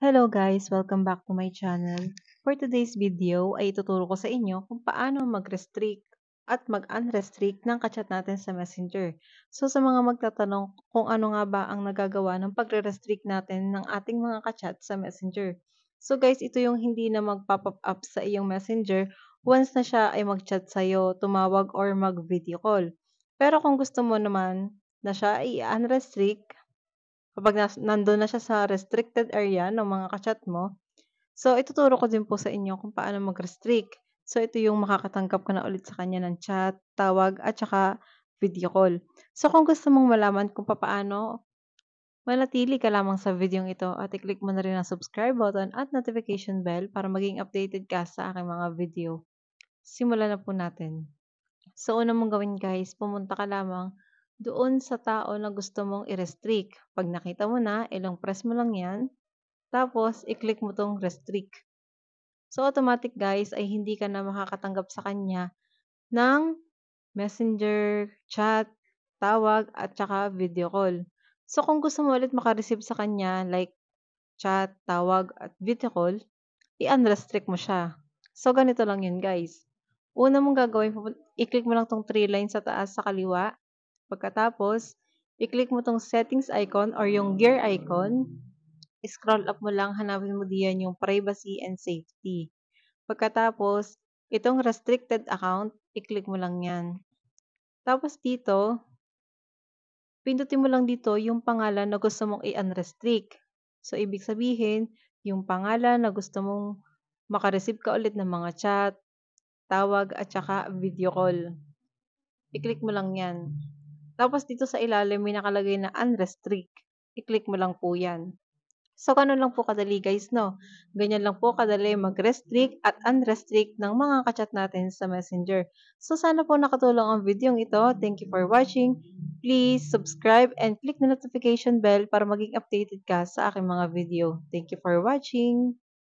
Hello guys! Welcome back to my channel. For today's video ay ituturo ko sa inyo kung paano mag-restrict at mag-unrestrict ng kachat natin sa Messenger. So sa mga magtatanong kung ano nga ba ang nagagawa ng pagre-restrict natin ng ating mga kachat sa Messenger. So guys, ito yung hindi na mag-pop up sa iyong Messenger once na siya ay mag-chat sa'yo, tumawag or mag-video call. Pero kung gusto mo naman na siya ay unrestrict, kapag nandun na siya sa restricted area ng mga ka-chat mo, so ituturo ko din po sa inyo kung paano mag-restrict. So ito yung makakatanggap ka na ulit sa kanya ng chat, tawag, at saka video call. So kung gusto mong malaman kung paano, manatili ka lamang sa video ito at i-click mo na rin ang subscribe button at notification bell para maging updated ka sa aking mga video. Simulan na po natin. So, una mong gawin guys, pumunta ka lamang doon sa tao na gusto mong i-restrict. Pag nakita mo na, ilong press mo lang yan. Tapos, i-click mo tong restrict. So, automatic guys, ay hindi ka na makakatanggap sa kanya ng messenger, chat, tawag, at saka video call. So, kung gusto mo ulit makareceive sa kanya, like chat, tawag, at video call, i-unrestrict mo siya. So, ganito lang yun guys. Una mong gagawin, i-click mo lang tong 3 lines sa taas sa kaliwa. Pagkatapos, i-click mo tong settings icon or yung gear icon. Scroll up mo lang, hanapin mo diyan yung privacy and safety. Pagkatapos, itong restricted account, i-click mo lang yan. Tapos dito, pindutin mo lang dito yung pangalan na gusto mong i-unrestrict. So, ibig sabihin, yung pangalan na gusto mong makareceive ka ulit ng mga chat, tawag, at saka video call. I-click mo lang yan. Tapos dito sa ilalim may nakalagay na unrestrict. I-click mo lang po yan. So, ganun lang po kadali guys, no? Ganyan lang po kadali mag-restrict at unrestrict ng mga kachat natin sa Messenger. So, sana po nakatulong ang video ito. Thank you for watching. Please subscribe and click the notification bell para maging updated ka sa aking mga video. Thank you for watching.